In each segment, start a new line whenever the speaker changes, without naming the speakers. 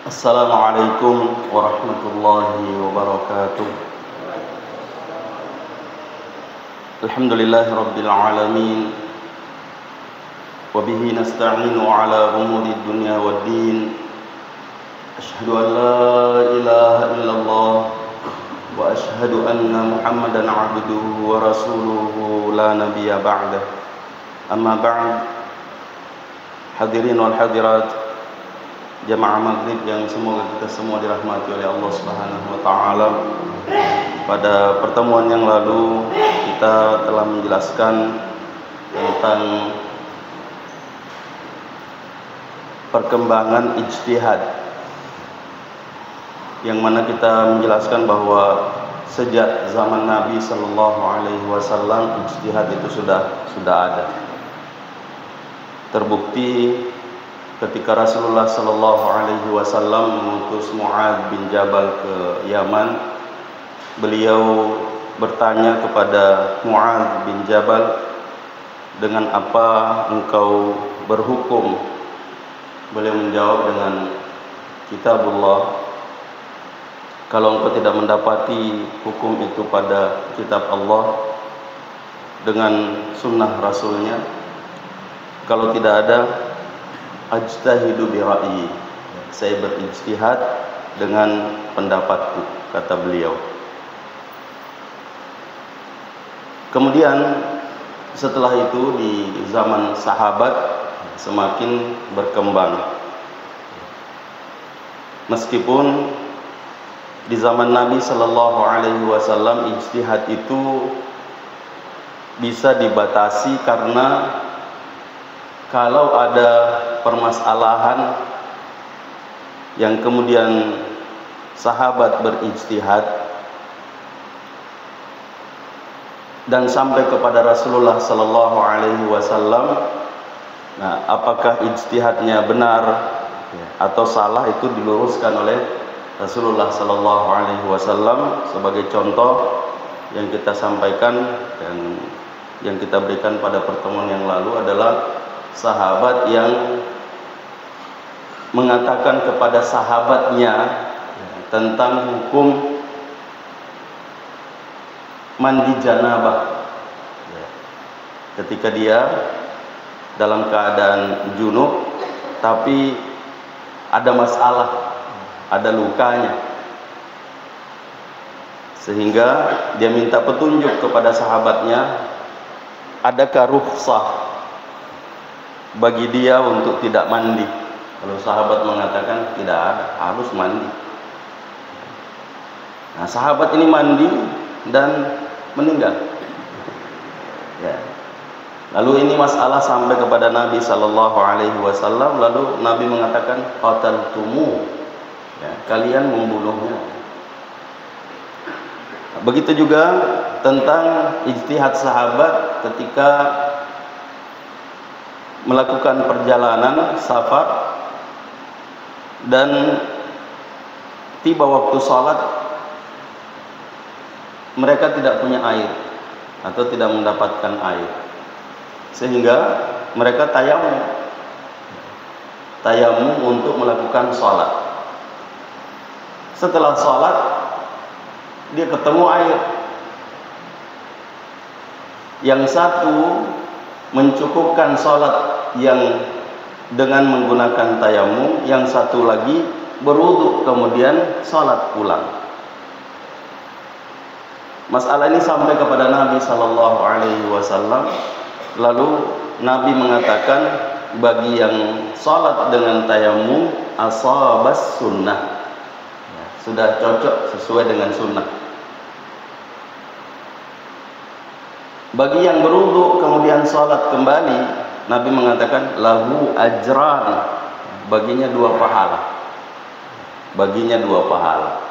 Assalamualaikum warahmatullahi wabarakatuh. Alhamdulillahi rabbil alamin. Wabihi nasta'inu ala umuri dunya waddin. Asyhadu an la ilaha illallah wa asyhadu anna Muhammadan abduhu wa rasuluhu la nabiyya ba'dah. Amma ba'd. Hadirin wal hadirat, jamaah maghrib yang semoga kita semua dirahmati oleh Allah Subhanahu wa taala. Pada pertemuan yang lalu kita telah menjelaskan tentang perkembangan ijtihad, yang mana kita menjelaskan bahwa sejak zaman Nabi sallallahu alaihi wasallam ijtihad itu sudah ada. Terbukti ketika Rasulullah sallallahu alaihi wasallam mengutus Mu'adz bin Jabal ke Yaman, beliau bertanya kepada Mu'adz bin Jabal, dengan apa engkau berhukum? Beliau menjawab dengan kitabullah. Kalau engkau tidak mendapati hukum itu pada kitab Allah dengan sunnah Rasulnya, kalau tidak ada, ajtahidu bi ra'yi, saya berijtihad dengan pendapatku, kata beliau. Kemudian setelah itu di zaman sahabat semakin berkembang. Meskipun di zaman Nabi sallallahu alaihi wasallam ijtihad itu bisa dibatasi, karena kalau ada permasalahan yang kemudian sahabat berijtihad dan sampai kepada Rasulullah sallallahu alaihi wasallam, nah, apakah ijtihadnya benar atau salah itu diluruskan oleh Rasulullah sallallahu alaihi wasallam. Sebagai contoh yang kita sampaikan dan yang kita berikan pada pertemuan yang lalu adalah sahabat yang mengatakan kepada sahabatnya tentang hukum mandi janabah ketika dia dalam keadaan junub tapi ada masalah, ada lukanya, sehingga dia minta petunjuk kepada sahabatnya, adakah rukhsah bagi dia untuk tidak mandi? Kalau sahabat mengatakan tidak ada, harus mandi. Nah, sahabat ini mandi dan meninggal. Ya. Lalu ini masalah sampai kepada Nabi sallallahu alaihi wasallam. Lalu Nabi mengatakan, qataltumu, ya, kalian membunuhnya. Begitu juga tentang ijtihad sahabat ketika melakukan perjalanan safar dan tiba waktu sholat, mereka tidak punya air atau tidak mendapatkan air, sehingga mereka tayamum untuk melakukan sholat. Setelah sholat dia ketemu air. Yang satu mencukupkan sholat yang dengan menggunakan tayamum, yang satu lagi berwudu kemudian sholat pulang. Masalah ini sampai kepada Nabi sallallahu alaihi wasallam. Lalu Nabi mengatakan, bagi yang sholat dengan tayamum ashabas sunnah, sudah cocok sesuai dengan sunnah. Bagi yang berwudu kemudian sholat kembali, Nabi mengatakan lahu ajran, baginya 2 pahala. Baginya 2 pahala.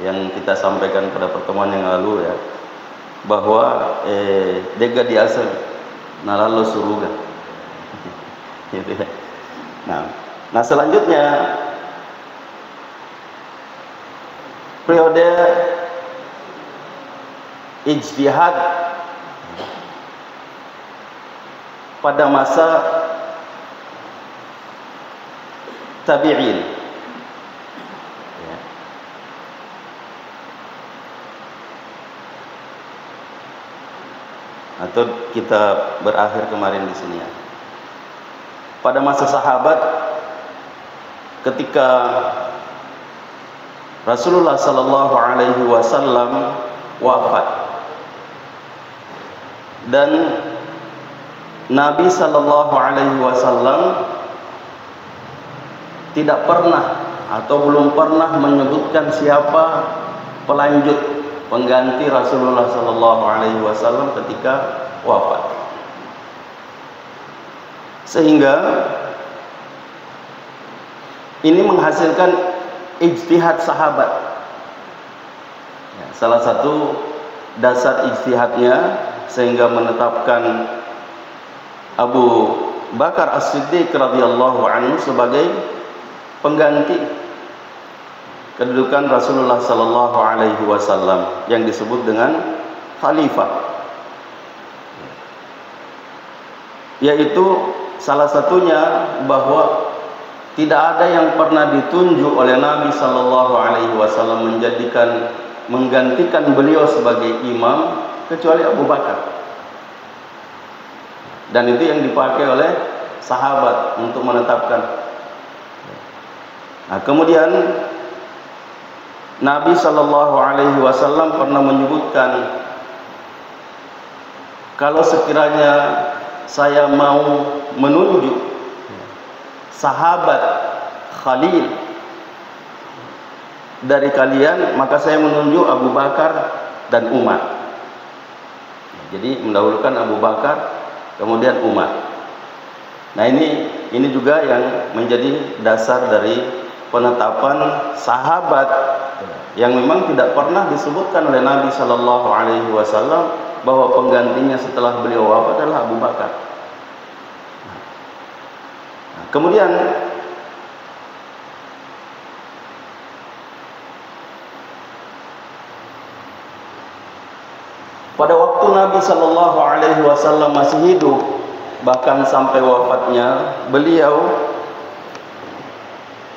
Yang kita sampaikan pada pertemuan yang lalu, ya, bahwa dega diasal nalalo suruga. Gitu ya. Nah, selanjutnya periode ijtihad pada masa tabi'in. Ya. Atau kita berakhir kemarin di sini ya. Pada masa sahabat, ketika Rasulullah sallallahu alaihi wasallam wafat dan Nabi sallallahu alaihi wasallam tidak pernah atau belum pernah menyebutkan siapa pelanjut pengganti Rasulullah sallallahu alaihi wasallam ketika wafat. Sehingga ini menghasilkan ijtihad sahabat. Ya, salah satu dasar ijtihadnya sehingga menetapkan Abu Bakar As-Siddiq radhiyallahu anhu sebagai pengganti kedudukan Rasulullah sallallahu alaihi wasallam yang disebut dengan khalifah. Yaitu salah satunya bahwa tidak ada yang pernah ditunjuk oleh Nabi sallallahu alaihi wasallam menggantikan beliau sebagai imam kecuali Abu Bakar. Dan itu yang dipakai oleh sahabat untuk menetapkan. Nah, kemudian Nabi sallallahu alaihi wasallam pernah menyebutkan, kalau sekiranya saya mau menunjuk sahabat Khalil dari kalian, maka saya menunjuk Abu Bakar dan Umar. Jadi mendahulukan Abu Bakar kemudian Umar. Nah, ini juga yang menjadi dasar dari penetapan sahabat yang memang tidak pernah disebutkan oleh Nabi sallallahu alaihi wasallam bahwa penggantinya setelah beliau wafat adalah Abu Bakar. Kemudian pada waktu Nabi sallallahu alaihi wasallam masih hidup, bahkan sampai wafatnya beliau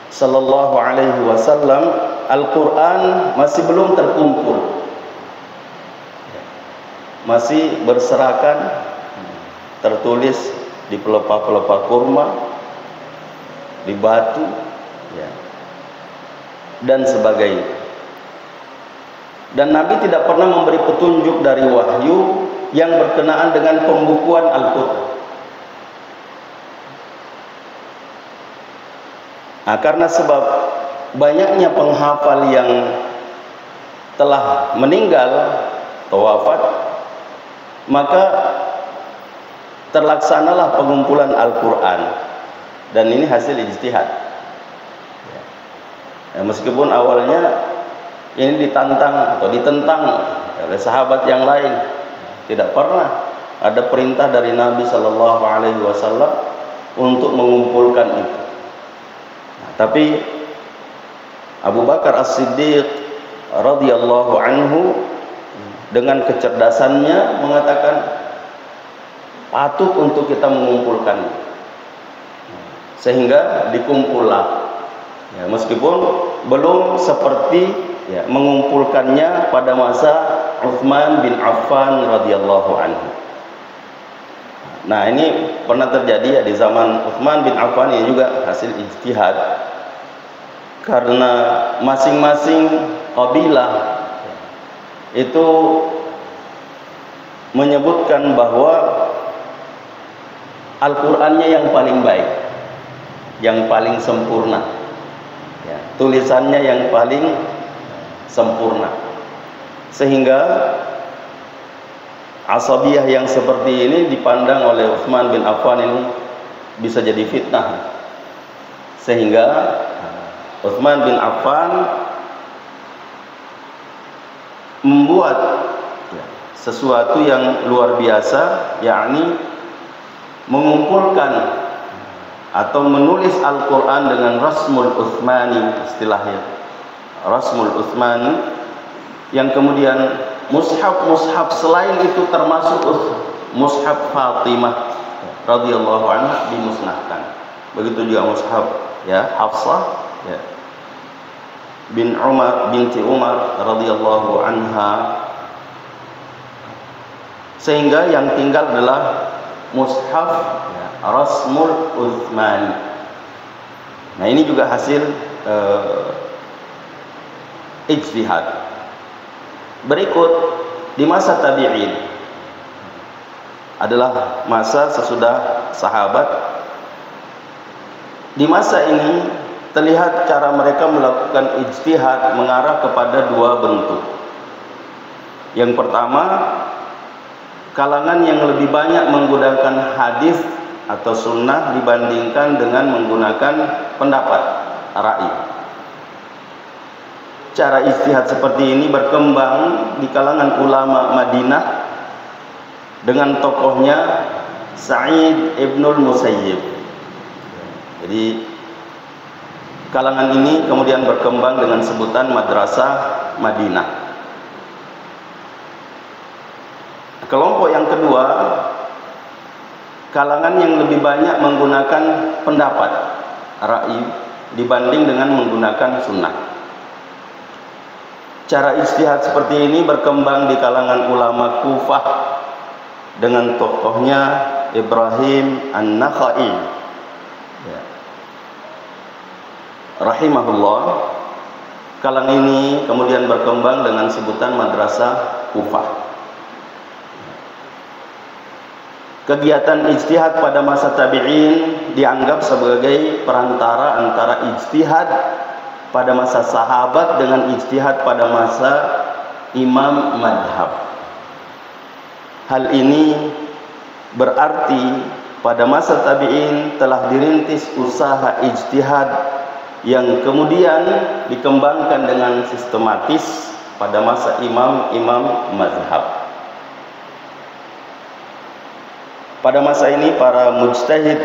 sallallahu alaihi wasallam, Al-Qur'an masih belum terkumpul. Masih berserakan, tertulis di pelepah-pelepah kurma, di batu, ya, dan sebagainya. Dan Nabi tidak pernah memberi petunjuk dari wahyu yang berkenaan dengan pembukuan Al-Quran. Nah, karena sebab banyaknya penghafal yang telah meninggal atau wafat, maka terlaksanalah pengumpulan Al-Quran. Dan ini hasil ijtihad. Ya, meskipun awalnya ini ditantang atau ditentang oleh sahabat yang lain, tidak pernah ada perintah dari Nabi sallallahu alaihi wasallam untuk mengumpulkan itu. Nah, tapi Abu Bakar As-Siddiq radhiyallahu anhu dengan kecerdasannya mengatakan patut untuk kita mengumpulkan, sehingga dikumpullah. Ya, meskipun belum seperti ya mengumpulkannya pada masa Utsman bin Affan radhiyallahu anhu. Nah, ini pernah terjadi ya di zaman Utsman bin Affan, ini juga hasil ijtihad, karena masing-masing kabilah itu menyebutkan bahwa Al-Qur'annya yang paling baik, yang paling sempurna, ya, tulisannya yang paling sempurna, sehingga asabiyah yang seperti ini dipandang oleh Utsman bin Affan ini bisa jadi fitnah, sehingga Utsman bin Affan membuat sesuatu yang luar biasa, yakni mengumpulkan atau menulis Al-Quran dengan Rasmul Utsmani, istilahnya Rasmul Utsmani, yang kemudian mushaf selain itu termasuk mushaf Fatimah radhiyallahu anha dimusnahkan. Begitu juga mushaf ya Hafsah ya. binti Umar radhiyallahu anha, sehingga yang tinggal adalah mushaf Rasmul Utsmani. Nah, ini juga hasil ijtihad. Berikut di masa tabi'in adalah masa sesudah sahabat. Di masa ini terlihat cara mereka melakukan ijtihad mengarah kepada dua bentuk. Yang pertama, kalangan yang lebih banyak menggunakan hadis atau sunnah dibandingkan dengan menggunakan pendapat ra'i. Cara ijtihad seperti ini berkembang di kalangan ulama Madinah dengan tokohnya Sa'id ibnul Musayyib. Jadi kalangan ini kemudian berkembang dengan sebutan Madrasah Madinah. Kelompok yang kedua, kalangan yang lebih banyak menggunakan pendapat ra'i dibanding dengan menggunakan sunnah. Cara ijtihad seperti ini berkembang di kalangan ulama Kufah dengan tokohnya Ibrahim An-Nakhai, rahimahullah. Kalangan ini kemudian berkembang dengan sebutan Madrasah Kufah. Kegiatan ijtihad pada masa tabi'in dianggap sebagai perantara antara ijtihad pada masa sahabat dengan ijtihad pada masa imam madhab. Hal ini berarti pada masa tabi'in telah dirintis usaha ijtihad yang kemudian dikembangkan dengan sistematis pada masa imam-imam mazhab. Pada masa ini para mujtahid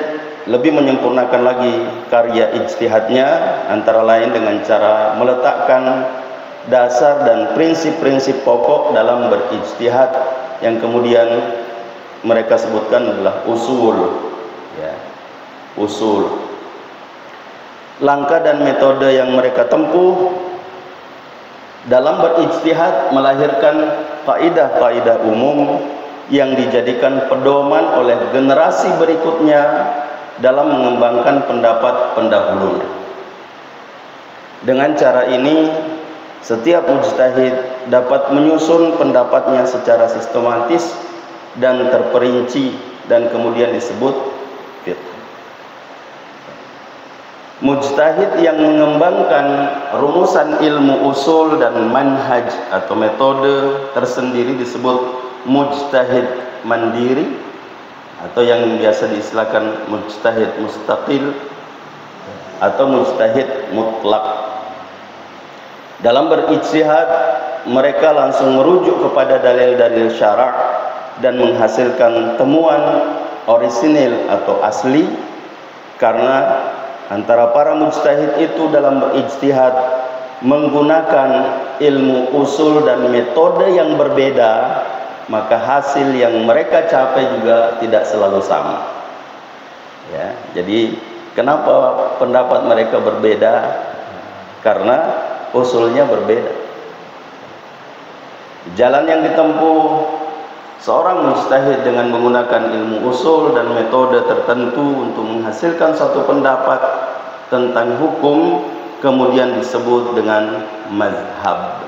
lebih menyempurnakan lagi karya ijtihadnya, antara lain dengan cara meletakkan dasar dan prinsip-prinsip pokok dalam berijtihad yang kemudian mereka sebutkan adalah usul. Usul. Langkah dan metode yang mereka tempuh dalam berijtihad melahirkan kaidah-kaidah umum yang dijadikan pedoman oleh generasi berikutnya dalam mengembangkan pendapat pendahulunya. Dengan cara ini, setiap mujtahid dapat menyusun pendapatnya secara sistematis dan terperinci dan kemudian disebut fiqh. Mujtahid yang mengembangkan rumusan ilmu usul dan manhaj atau metode tersendiri disebut mujtahid mandiri, atau yang biasa diistilahkan mujtahid mustaqil atau mujtahid mutlak. Dalam berijtihad, mereka langsung merujuk kepada dalil-dalil syara' dan menghasilkan temuan orisinil atau asli, karena antara para mujtahid itu dalam berijtihad menggunakan ilmu usul dan metode yang berbeda, maka hasil yang mereka capai juga tidak selalu sama. Jadi kenapa pendapat mereka berbeda? Karena usulnya berbeda. Jalan yang ditempuh seorang mujtahid dengan menggunakan ilmu usul dan metode tertentu untuk menghasilkan satu pendapat tentang hukum kemudian disebut dengan mazhab.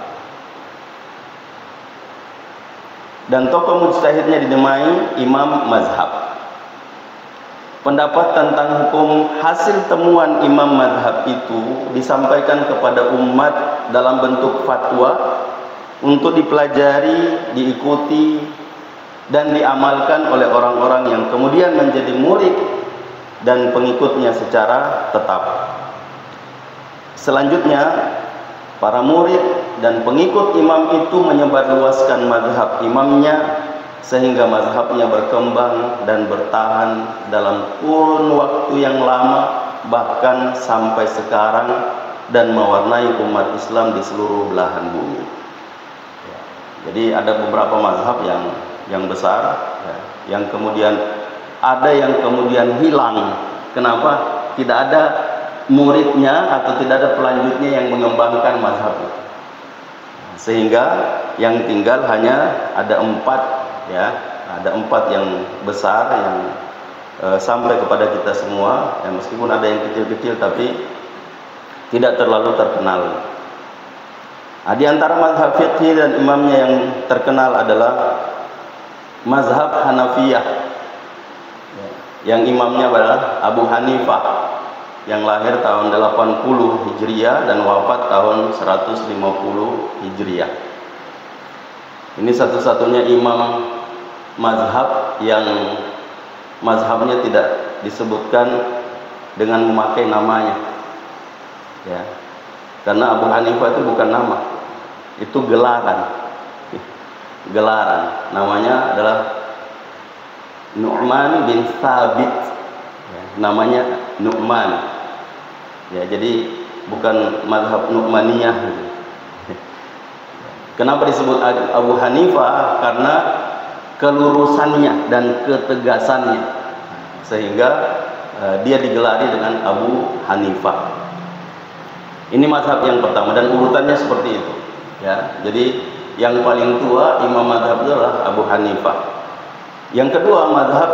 Dan tokoh mujtahidnya dinamai imam mazhab. Pendapat tentang hukum hasil temuan imam mazhab itu disampaikan kepada umat dalam bentuk fatwa untuk dipelajari, diikuti, dan diamalkan oleh orang-orang yang kemudian menjadi murid dan pengikutnya secara tetap. Selanjutnya, para murid dan pengikut imam itu menyebarluaskan mazhab imamnya sehingga mazhabnya berkembang dan bertahan dalam kurun waktu yang lama, bahkan sampai sekarang, dan mewarnai umat Islam di seluruh belahan bumi. Jadi ada beberapa mazhab yang besar, yang kemudian ada yang kemudian hilang. Kenapa? Tidak ada muridnya atau tidak ada pelanjutnya yang mengembangkan mazhab itu. Sehingga yang tinggal hanya ada 4, ya, ada 4 yang besar yang sampai kepada kita semua, ya, meskipun ada yang kecil-kecil tapi tidak terlalu terkenal. Nah, di antara mazhab fiqih dan imamnya yang terkenal adalah mazhab Hanafiyah, yang imamnya adalah Abu Hanifah, yang lahir tahun 80 Hijriah dan wafat tahun 150 Hijriah. Ini satu-satunya imam mazhab yang mazhabnya tidak disebutkan dengan memakai namanya, ya, karena Abu Hanifah itu bukan nama, itu gelaran. Namanya adalah Nu'man bin Thabit, ya, namanya Nu'man, ya, jadi bukan mazhab Nu'maniyah gitu. Kenapa disebut Abu Hanifah? Karena kelurusannya dan ketegasannya, sehingga dia digelari dengan Abu Hanifah. Ini mazhab yang pertama dan urutannya seperti itu, ya. Jadi yang paling tua imam mazhab adalah Abu Hanifah. Yang kedua mazhab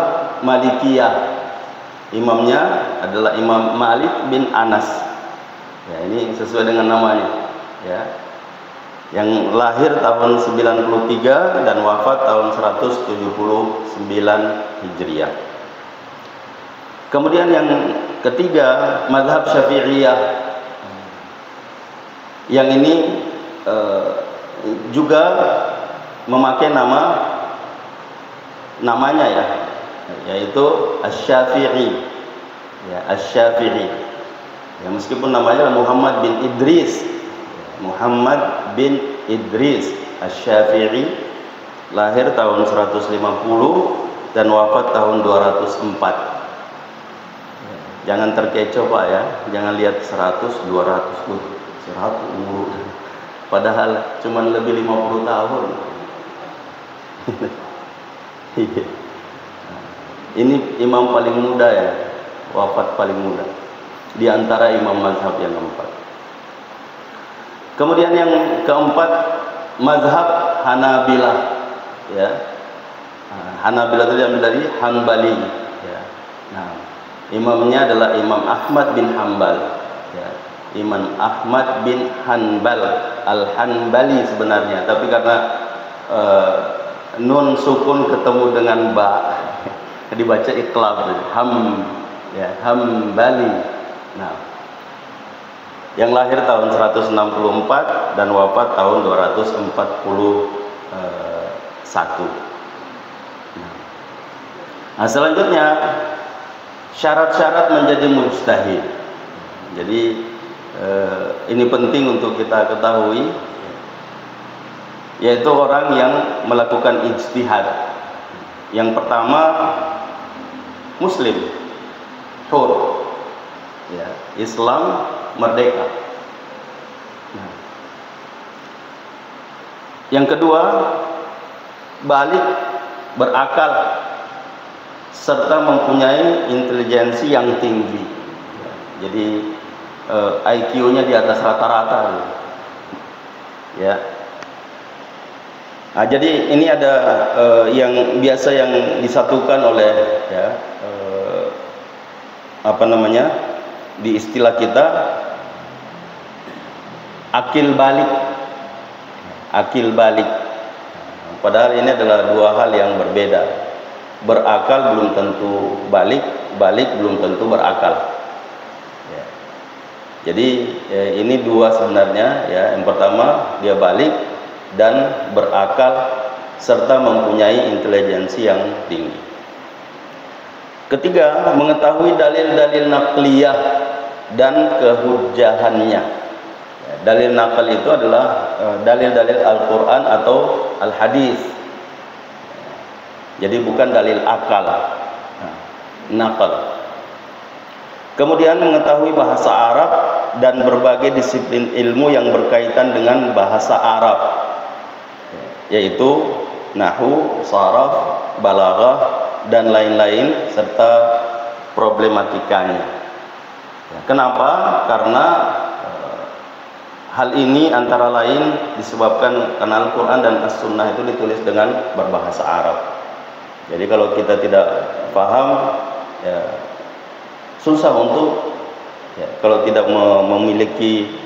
Malikiyah, imamnya adalah Imam Malik bin Anas, ya, ini sesuai dengan namanya, ya, yang lahir tahun 93 dan wafat tahun 179 Hijriah. Kemudian yang ketiga mazhab Syafi'iyah, yang ini juga memakai namanya, ya, yaitu Asy-Syafi'i, ya, Asy-Syafi'i, ya, meskipun namanya Muhammad bin Idris Asy-Syafi'i, lahir tahun 150 dan wafat tahun 204. Jangan terkecoh Pak, ya, jangan lihat 100, 200, 100 padahal cuma lebih 50 tahun. Ini imam paling muda, ya, wafat paling muda di antara imam mazhab yang keempat. Kemudian yang keempat mazhab Hanabilah, ya. Hanabilah itu diambil dari Hanbali, ya. Nah, imamnya adalah Imam Ahmad bin Hanbal, ya. Imam Ahmad bin Hanbal Al-Hanbali sebenarnya, tapi karena nun sukun ketemu dengan ba dibaca iqlab, ya, Hanbali. Nah, yang lahir tahun 164 dan wafat tahun 241. Nah, selanjutnya syarat-syarat menjadi mujtahid. Jadi ini penting untuk kita ketahui, yaitu orang yang melakukan ijtihad. Yang pertama muslim, hur, ya, Islam merdeka. Nah, yang kedua balik, berakal, serta mempunyai intelijensi yang tinggi. Jadi IQ-nya di atas rata-rata, ya. Nah, jadi ini ada yang biasa yang disatukan oleh, ya, apa namanya, di istilah kita akil balik. Padahal ini adalah dua hal yang berbeda. Berakal belum tentu balik, balik belum tentu berakal, ya. Jadi ini dua sebenarnya, ya. Yang pertama dia balik dan berakal serta mempunyai intelijensi yang tinggi. Ketiga, mengetahui dalil-dalil naqliyah dan kehujjahannya. Dalil naqal itu adalah dalil-dalil Al-Quran atau Al-Hadis. Jadi bukan dalil akal, naqal. Kemudian mengetahui bahasa Arab dan berbagai disiplin ilmu yang berkaitan dengan bahasa Arab, yaitu nahwu, sharaf, balaghah dan lain-lain serta problematikanya. Ya, kenapa? Karena hal ini antara lain disebabkan karena Al-Quran dan As-Sunnah itu ditulis dengan berbahasa Arab. Jadi kalau kita tidak paham, ya susah untuk, ya, kalau tidak memiliki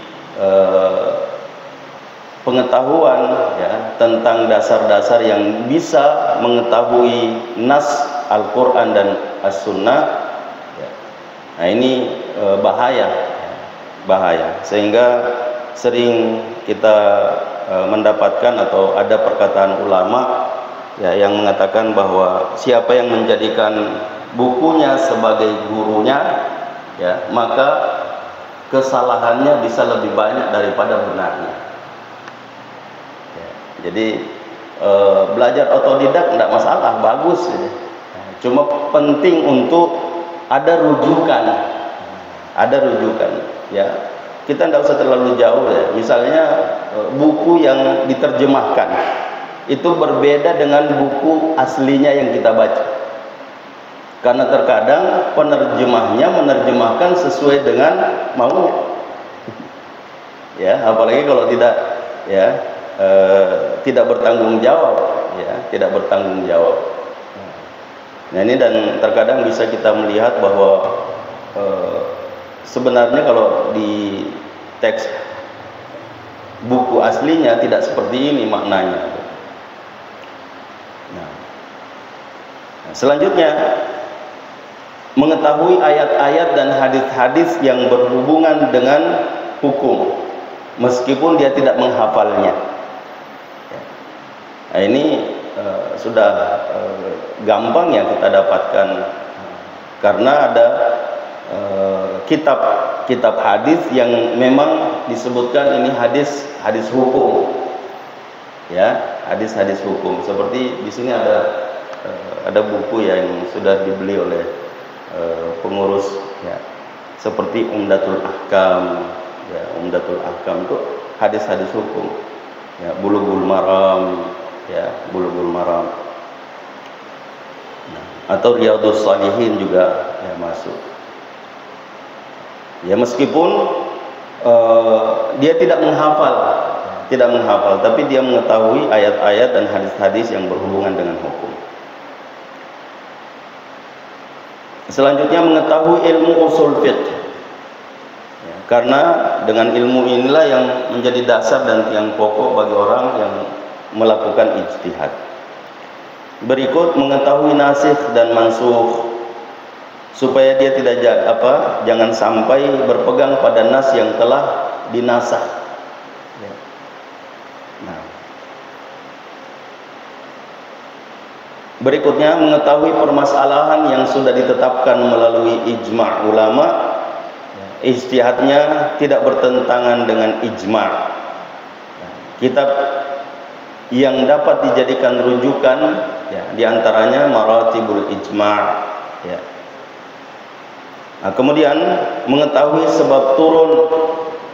pengetahuan, ya, tentang dasar-dasar yang bisa mengetahui nas Al-Quran dan As-Sunnah, ya, nah ini bahaya, sehingga sering kita mendapatkan atau ada perkataan ulama, ya, yang mengatakan bahwa siapa yang menjadikan bukunya sebagai gurunya, ya, maka kesalahannya bisa lebih banyak daripada benarnya. Ya, jadi belajar otodidak tidak masalah, bagus, ya. Cuma penting untuk ada rujukan, ya. Kita tidak usah terlalu jauh, ya. Misalnya buku yang diterjemahkan itu berbeda dengan buku aslinya yang kita baca. Karena terkadang penerjemahnya menerjemahkan sesuai dengan maunya. Ya, apalagi kalau tidak, ya, tidak bertanggung jawab, ya, tidak bertanggung jawab. Nah, ini dan terkadang bisa kita melihat bahwa sebenarnya kalau di teks buku aslinya tidak seperti ini maknanya. Nah, selanjutnya mengetahui ayat-ayat dan hadis-hadis yang berhubungan dengan hukum meskipun dia tidak menghafalnya. Nah, ini sudah gampang ya kita dapatkan karena ada kitab hadis yang memang disebutkan ini hadis hukum, ya, hadis hukum. Seperti di sini ada buku yang sudah dibeli oleh pengurus, ya, seperti Umdatul Ahkam, ya, Umdatul Ahkam itu hadis hukum, ya, Bulughul Maram, ya, Bulughul Maram, nah, atau Riyadhus Shalihin juga, ya, masuk. Ya, meskipun dia tidak menghafal, tapi dia mengetahui ayat-ayat dan hadis-hadis yang berhubungan dengan hukum. Selanjutnya mengetahui ilmu usul fiqh, ya, karena dengan ilmu inilah yang menjadi dasar dan tiang pokok bagi orang yang melakukan ijtihad. Berikut mengetahui nasikh dan mansukh, supaya dia tidak jangan sampai berpegang pada nas yang telah dinasakh. Ya. Nah, berikutnya mengetahui permasalahan yang sudah ditetapkan melalui ijma' ulama, ijtihadnya tidak bertentangan dengan ijma'. Kitab yang dapat dijadikan rujukan, ya, diantaranya Maratibul Ijma', ya. Nah, kemudian mengetahui sebab turun,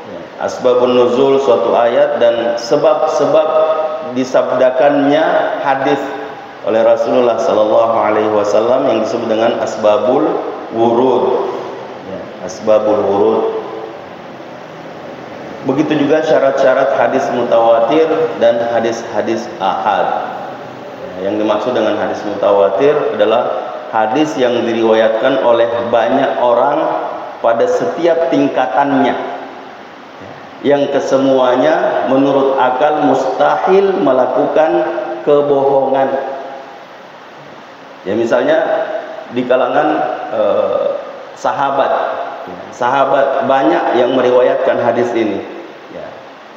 ya, asbabun nuzul suatu ayat dan sebab-sebab disabdakannya hadis oleh Rasulullah Sallallahu Alaihi Wasallam yang disebut dengan asbabul wurud, ya, asbabul wurud. Begitu juga syarat-syarat hadis mutawatir dan hadis-hadis ahad. Ya, yang dimaksud dengan hadis mutawatir adalah hadis yang diriwayatkan oleh banyak orang pada setiap tingkatannya, yang kesemuanya menurut akal mustahil melakukan kebohongan. Ya, misalnya di kalangan sahabat banyak yang meriwayatkan hadis ini, ya.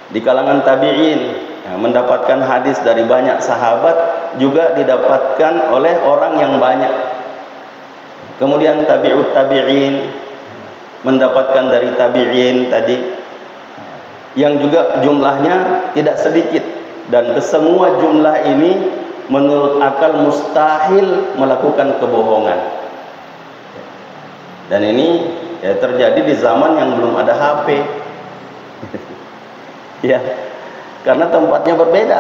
Di kalangan tabi'in, ya, mendapatkan hadis dari banyak sahabat juga didapatkan oleh orang yang banyak. Kemudian tabi'ut tabi'in mendapatkan dari tabi'in tadi, yang juga jumlahnya tidak sedikit, dan kesemua jumlah ini menurut akal mustahil melakukan kebohongan. Dan ini, ya, terjadi di zaman yang belum ada HP. Ya, karena tempatnya berbeda,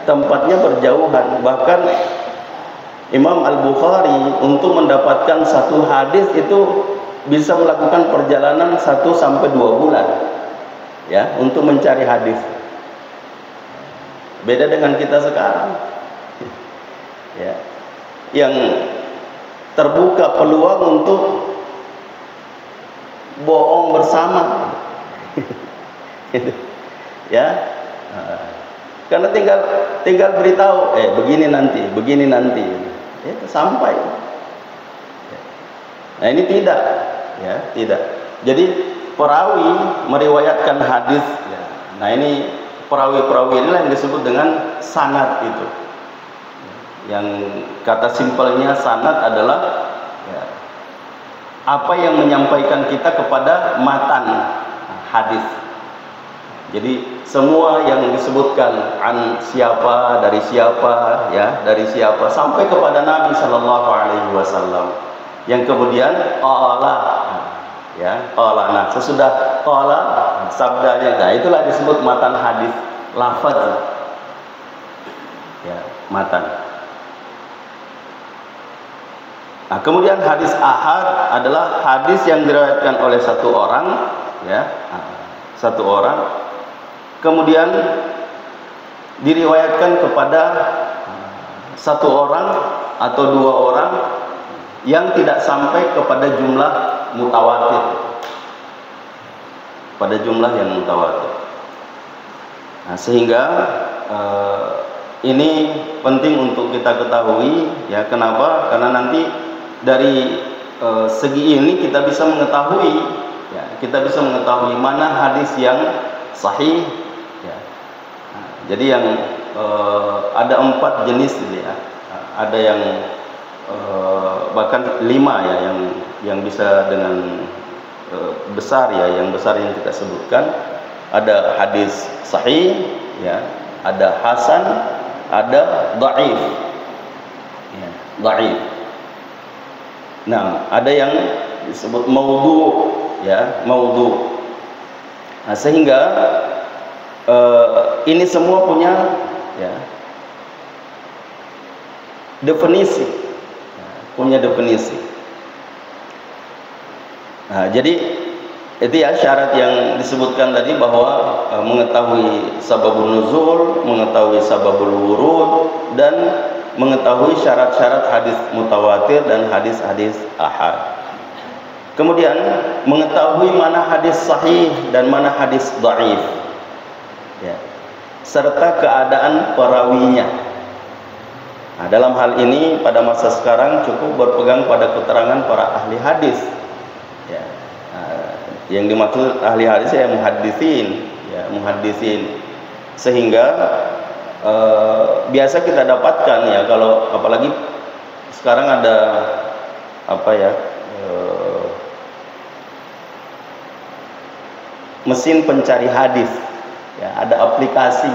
tempatnya berjauhan. Bahkan Imam Al-Bukhari untuk mendapatkan satu hadis itu bisa melakukan perjalanan 1 sampai 2 bulan ya untuk mencari hadis. Beda dengan kita sekarang. Ya. Yang terbuka peluang untuk bohong bersama. Gitu. Ya. Karena tinggal beritahu, begini nanti. Ya, sampai. Nah, ini tidak, ya, tidak. Jadi perawi meriwayatkan hadis. Ya. Nah, ini perawi-perawi inilah yang disebut dengan sanad itu. Yang kata simpelnya sanad adalah ya, apa yang menyampaikan kita kepada matan hadis. Jadi semua yang disebutkan an siapa dari siapa ya dari siapa sampai kepada Nabi Shallallahu Alaihi Wasallam yang kemudian qala ya qala. Nah, sesudah qala sabdanya, nah itulah disebut matan hadis, lafaz ya matan. Nah, kemudian hadis ahad adalah hadis yang diriwayatkan oleh satu orang ya satu orang kemudian diriwayatkan kepada satu orang atau 2 orang yang tidak sampai kepada jumlah mutawatir, pada jumlah yang mutawatir. Nah, sehingga ini penting untuk kita ketahui ya. Kenapa? Karena nanti dari segi ini kita bisa mengetahui ya, kita bisa mengetahui mana hadis yang sahih ya. Nah, jadi yang ada 4 jenis ya. Ada yang bahkan 5 ya yang bisa dengan besar ya, yang besar yang kita sebutkan. Ada hadis sahih ya, ada hasan, ada dhaif ya, dhaif. Nah, ada yang disebut maudhu ya, maudhu. Nah, sehingga ini semua punya ya, definisi ya, punya definisi. Nah, jadi itu ya syarat yang disebutkan tadi, bahwa mengetahui sababul nuzul, mengetahui sababul wurud, dan mengetahui syarat-syarat hadis mutawatir dan hadis-hadis ahad. Kemudian mengetahui mana hadis sahih dan mana hadis dhaif ya, serta keadaan perawinya. Nah, dalam hal ini pada masa sekarang cukup berpegang pada keterangan para ahli hadis ya. Nah, yang dimaksud ahli hadis ya muhaddisin, sehingga biasa kita dapatkan ya, kalau apalagi sekarang ada apa ya, mesin pencari hadis ya, ada aplikasi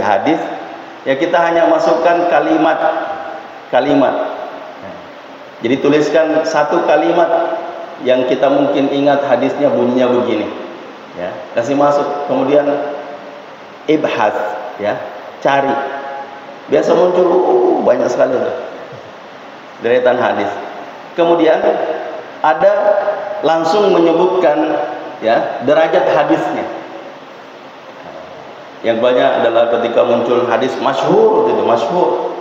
hadis ya, kita hanya masukkan kalimat ya. Jadi tuliskan satu kalimat yang kita mungkin ingat hadisnya bunyinya begini ya, kasih masuk, kemudian ibhas ya, cari, biasa muncul banyak sekali deretan hadis. Kemudian ada langsung menyebutkan ya derajat hadisnya. Yang banyak adalah ketika muncul hadis masyhur, itu masyhur.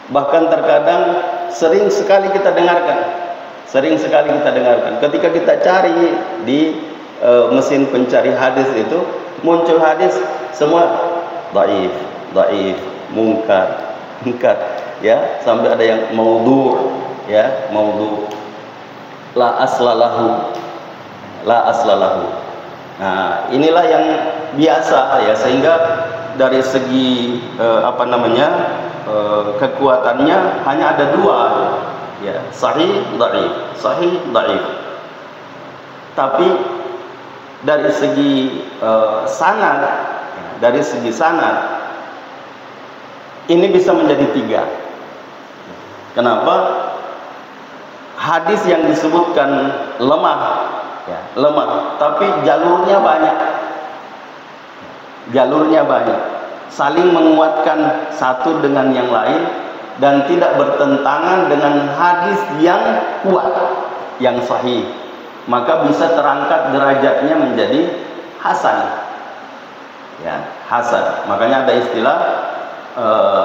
Bahkan terkadang sering sekali kita dengarkan ketika kita cari di mesin pencari hadis itu, muncul hadis semua dhaif, munkar ya, sampai ada yang maudhu ya, maudhu, la aslalahu. Nah, inilah yang biasa ya, sehingga dari segi kekuatannya hanya ada 2 ya, sahih dhaif. Tapi dari segi sanad ini bisa menjadi 3. Kenapa? Hadis yang disebutkan lemah, tapi jalurnya banyak, saling menguatkan satu dengan yang lain, dan tidak bertentangan dengan hadis yang kuat, yang sahih, maka bisa terangkat derajatnya menjadi hasan. Ya, hasan. Makanya ada istilah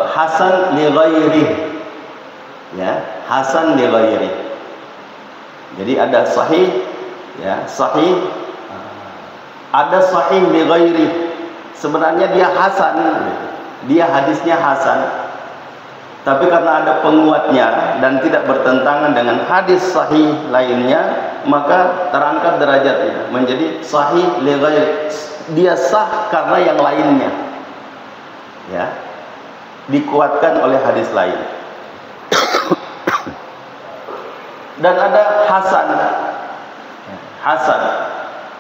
hasan li ghairih. Ya, hasan li ghairih. Jadi ada sahih, ya, sahih. Ada sahih li ghairih. Sebenarnya dia hasan, dia hadisnya hasan. Tapi karena ada penguatnya dan tidak bertentangan dengan hadis sahih lainnya, maka terangkat derajatnya menjadi sahih li ghairi. Dia sah karena yang lainnya, ya, dikuatkan oleh hadis lain. Dan ada hasan, hasan.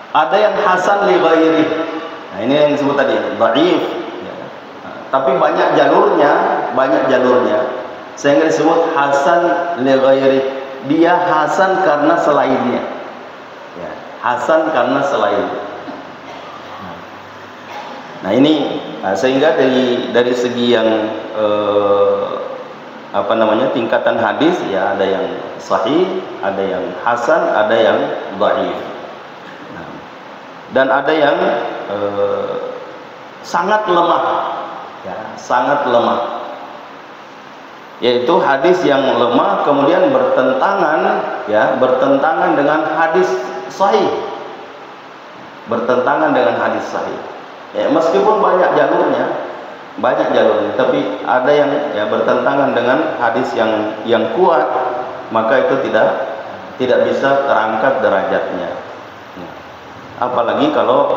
Ada yang hasan li ghairi. Nah, ini yang disebut tadi dhaif. Tapi banyak jalurnya, sehingga disebut hasan li ghairi. Dia hasan karena selainnya, ya, hasan karena selainnya. Nah ini, sehingga dari segi yang tingkatan hadis, ya, ada yang sahih, ada yang hasan, ada yang dhaif. Nah, dan ada yang sangat lemah. Ya, sangat lemah, yaitu hadis yang lemah kemudian bertentangan dengan hadis sahih, bertentangan dengan hadis sahih. Ya, meskipun banyak jalurnya, tapi ada yang bertentangan dengan hadis yang kuat, maka itu tidak bisa terangkat derajatnya. Apalagi kalau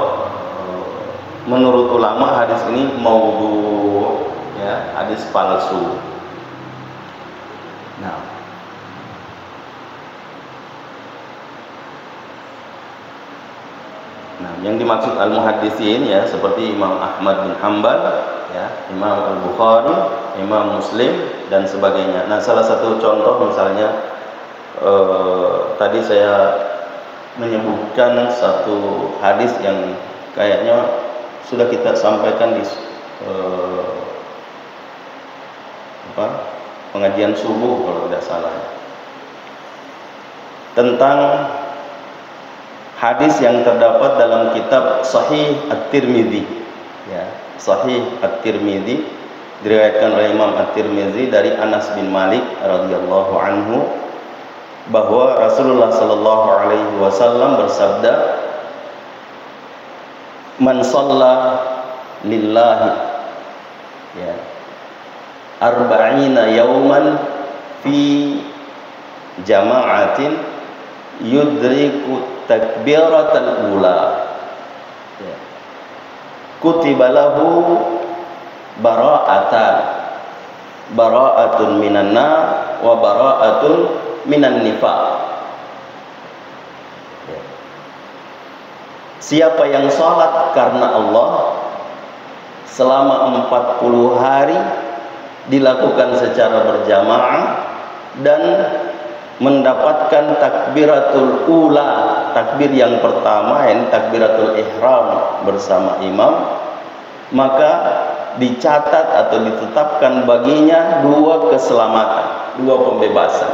menurut ulama hadis ini maudhu, ya, hadis palsu. Nah, yang dimaksud al-muhaddisin, ya, seperti Imam Ahmad bin Hanbal, ya, Imam Al-Bukhari, Imam Muslim dan sebagainya. Nah, salah satu contoh misalnya tadi saya menyebutkan satu hadis yang kayaknya sudah kita sampaikan di pengajian subuh kalau tidak salah, tentang hadis yang terdapat dalam kitab Sahih At-Tirmidzi, ya, Sahih At-Tirmidzi, diriwayatkan oleh Imam At-Tirmidzi dari Anas bin Malik radhiyallahu anhu bahwa Rasulullah sallallahu alaihi wasallam bersabda, "Man shalla lillahi, ya, arba'ina yawman fi jama'atin yudriku takbiratal ula, ya, kutiba lahu bara'atun minan nar wa bara'atun minan nifaq." Ya. Siapa yang sholat karena Allah selama 40 hari dilakukan secara berjamaah dan mendapatkan takbiratul ula, takbir yang pertama, yang takbiratul ihram bersama imam, maka dicatat atau ditetapkan baginya 2 keselamatan, 2 pembebasan,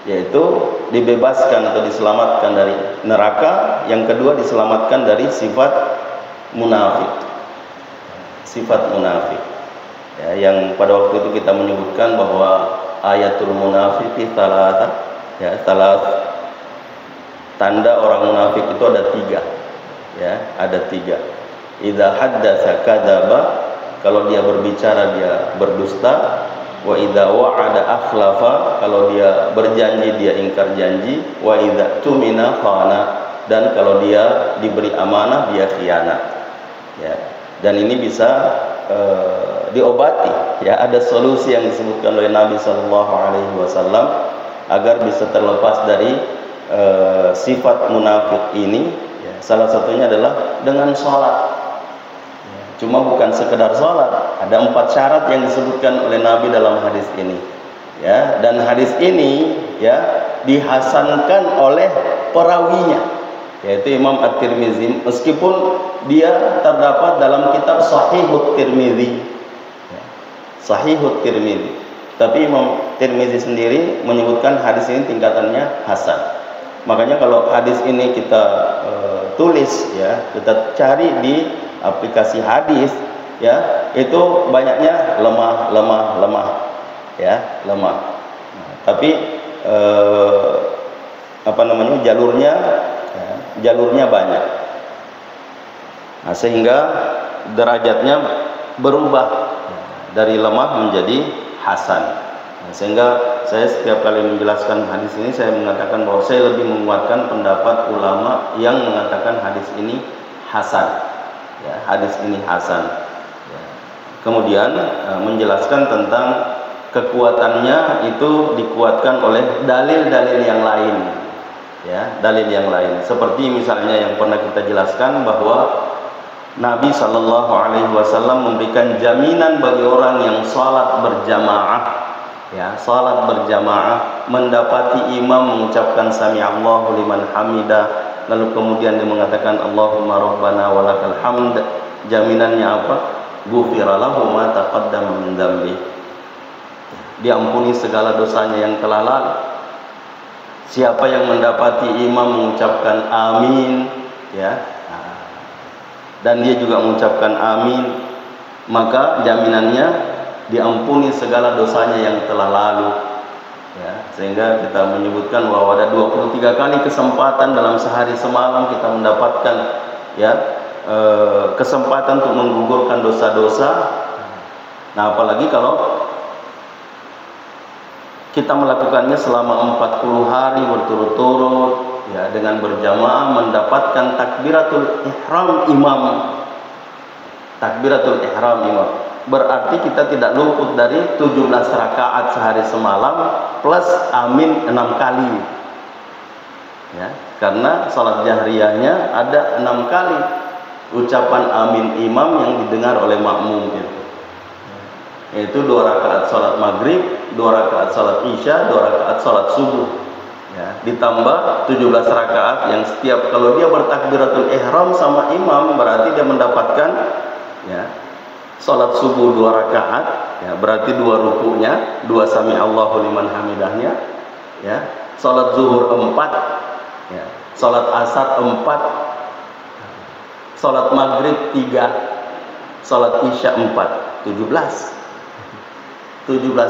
yaitu dibebaskan atau diselamatkan dari neraka, yang kedua diselamatkan dari sifat munafik, ya, yang pada waktu itu kita menyebutkan bahwa ayatul munafiqi thalatha, ya, tanda orang munafik itu ada 3, ya, ada 3. Idza haddatsa kadzaba, kalau dia berbicara dia berdusta. Wa idza wa'ada akhlafa, kalau dia berjanji dia ingkar janji. Wa idza tumina khana, dan kalau dia diberi amanah dia khianat, ya. Dan ini bisa diobati, ya, ada solusi yang disebutkan oleh Nabi Shallallahu Alaihi Wasallam agar bisa terlepas dari sifat munafik ini, ya. Salah satunya adalah dengan sholat, ya. Cuma bukan sekedar sholat, ada 4 syarat yang disebutkan oleh Nabi dalam hadis ini, ya. Dan hadis ini, ya, dihasankan oleh perawinya, yaitu Imam At-Tirmidzi, meskipun dia terdapat dalam kitab Sahihut Tirmidzi, ya, Sahihut Tirmidzi. Tapi Imam Tirmizi sendiri menyebutkan hadis ini tingkatannya hasan. Makanya kalau hadis ini kita tulis ya, kita cari di aplikasi hadis ya, itu banyaknya lemah ya, lemah. Nah, tapi jalurnya banyak. Nah, sehingga derajatnya berubah dari lemah menjadi hasan. Nah, sehingga saya setiap kali menjelaskan hadis ini, saya mengatakan bahwa saya lebih menguatkan pendapat ulama yang mengatakan hadis ini hasan ya, hadis ini hasan ya. Kemudian menjelaskan tentang kekuatannya itu dikuatkan oleh dalil-dalil yang lain ya, dalil yang lain, seperti misalnya yang pernah kita jelaskan bahwa Nabi Shallallahu Alaihi Wasallam memberikan jaminan bagi orang yang salat berjamaah, ya, salat berjamaah, mendapati imam mengucapkan Sami Allahu liman hamidah, lalu kemudian dia mengatakan Allahumma rabbana walakal hamd. Jaminannya apa? Ghufira lahu ma taqaddama min dzambi. Diampuni segala dosanya yang telah lalu. Siapa yang mendapati imam mengucapkan amin, ya, dan dia juga mengucapkan amin, maka jaminannya diampuni segala dosanya yang telah lalu ya. Sehingga kita menyebutkan bahwa ada 23 kali kesempatan dalam sehari semalam kita mendapatkan ya, kesempatan untuk menggugurkan dosa-dosa. Nah, apalagi kalau kita melakukannya selama 40 hari berturut-turut ya, dengan berjamaah, mendapatkan takbiratul ihram imam. Takbiratul ihram imam berarti kita tidak luput dari 17 rakaat sehari semalam plus amin 6 kali ya, karena salat jahriyahnya ada 6 kali ucapan amin imam yang didengar oleh makmum itu, yaitu 2 rakaat salat maghrib, 2 rakaat salat isya, 2 rakaat salat subuh ya, ditambah 17 rakaat yang setiap kalau dia bertakbiratul ihram sama imam berarti dia mendapatkan ya, salat subuh 2 rakaat ya, berarti 2 rukunya, 2 sami Allahu liman hamidahnya ya, salat zuhur 4 ya, salat asar 4, salat maghrib 3, salat isya 4, 17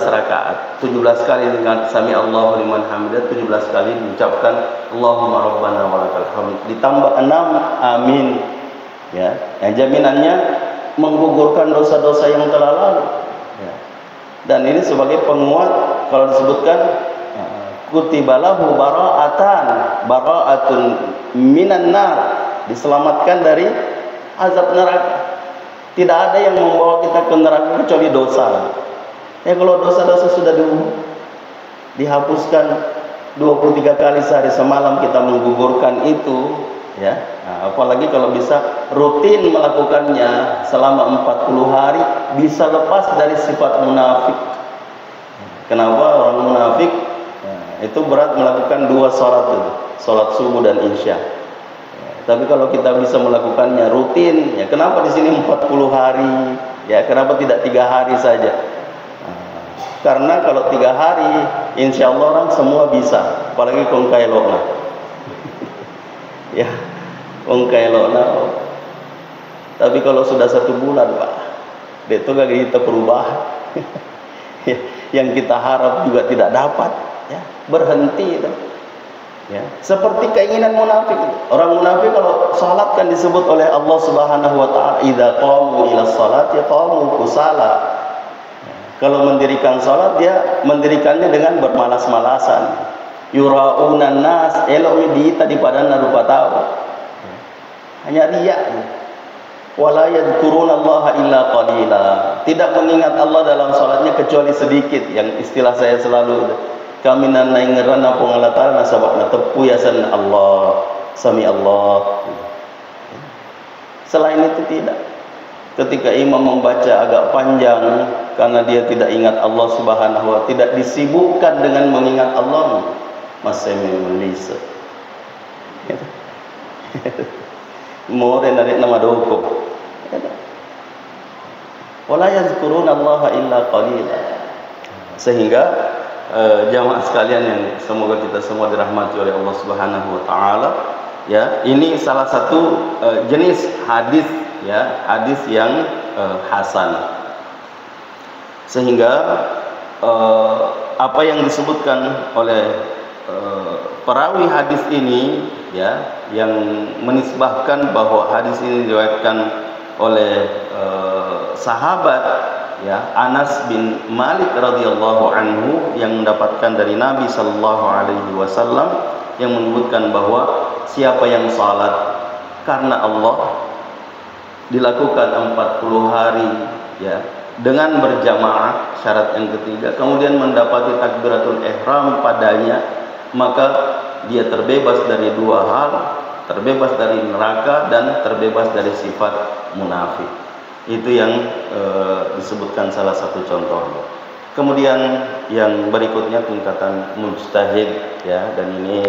rakaat, 17 kali dengan sami Allahu liman hamidah, 17 kali diucapkan Allahumma rabbana walakal hamd, ditambah 6 amin ya, yang jaminannya menggugurkan dosa-dosa yang telah lalu ya. Dan ini sebagai penguat kalau disebutkan kutibalahu bara'atun minan nar, diselamatkan dari azab neraka. Tidak ada yang membawa kita ke neraka kecuali dosa. Ya, kalau dosa-dosa sudah dihapuskan 23 kali sehari semalam kita menggugurkan itu ya. Nah, apalagi kalau bisa rutin melakukannya selama 40 hari, bisa lepas dari sifat munafik. Kenapa orang munafik itu berat melakukan 2 sholat itu, sholat subuh dan isya ya, tapi kalau kita bisa melakukannya rutin ya, kenapa di sini 40 hari ya, kenapa tidak 3 hari saja? Karena kalau 3 hari insya Allah orang semua bisa, apalagi kongkai lokna ya, kongkai lokna. Tapi kalau sudah 1 bulan Pak, itu gak kita perubahan yang kita harap juga tidak dapat ya, berhenti itu ya, seperti keinginan munafik. Orang munafik kalau salat kan disebut oleh Allah Subhanahu wa taala idza qamu ila sholati qamu kusala. Kalau mendirikan salat dia mendirikannya dengan bermalas-malasan. Yuraunan nas, elok di tadi pada narupa tahu. Hanya riya. Wala yadhkurunallaha illa qalila. Tidak mengingat Allah dalam salatnya kecuali sedikit. Yang istilah saya selalu kaminan naingeran pengalatan nasabakna tepu yasan Allah, sami Allah. Selain itu tidak. Ketika imam membaca agak panjang karena dia tidak ingat Allah Subhanahu wa taala, tidak disibukkan dengan mengingat Allah, masih melisa. More dari nama doko. Wala yazkurunallaha illa qalila. Sehingga jamaah sekalian yang semoga kita semua dirahmati oleh Allah Subhanahu wa taala, ya, ini salah satu jenis hadis, ya, hadis yang hasan. Sehingga apa yang disebutkan oleh perawi hadis ini, ya, yang menisbahkan bahwa hadis ini diriwayatkan oleh sahabat, ya, Anas bin Malik radhiyallahu anhu, yang mendapatkan dari Nabi sallallahu alaihi wasallam yang menyebutkan bahwa siapa yang salat karena Allah dilakukan 40 hari, ya, dengan berjamaah, syarat yang ketiga, kemudian mendapati takbiratul ihram padanya, maka dia terbebas dari dua hal, terbebas dari neraka dan terbebas dari sifat munafik. Itu yang disebutkan salah satu contohnya. Kemudian yang berikutnya tingkatan mujtahid, ya, dan ini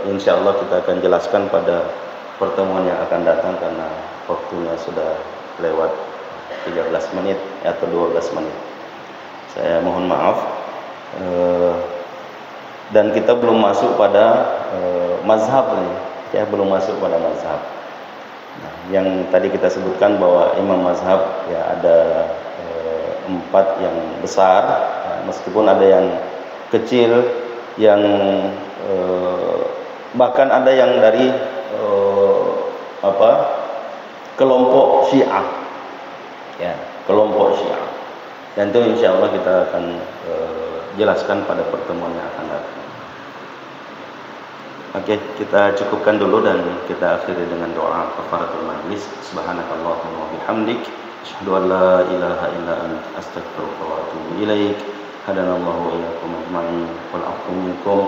insya Allah kita akan jelaskan pada pertemuan yang akan datang karena waktunya sudah lewat 13 menit atau 12 menit. Saya mohon maaf. Dan kita belum masuk pada mazhab nih, ya, belum masuk pada mazhab. Nah, yang tadi kita sebutkan bahwa imam mazhab, ya, ada 4 yang besar, ya, meskipun ada yang kecil, yang bahkan ada yang dari kelompok Syiah, ya, kelompok Syiah. Dan itu insya Allah kita akan jelaskan pada pertemuan yang akan datang. Oke, kita cukupkan dulu dan kita akhiri dengan doa kafaratul majlis. Subhanakallahumma wa bihamdik, asyhadu an la ilaha illa anta, astaghfiruka wa atubu ilaik. Hadanallahu wa iyyakum ajma'in wal 'afwu minkum.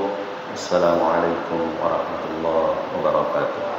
Assalamualaikum warahmatullahi wabarakatuh.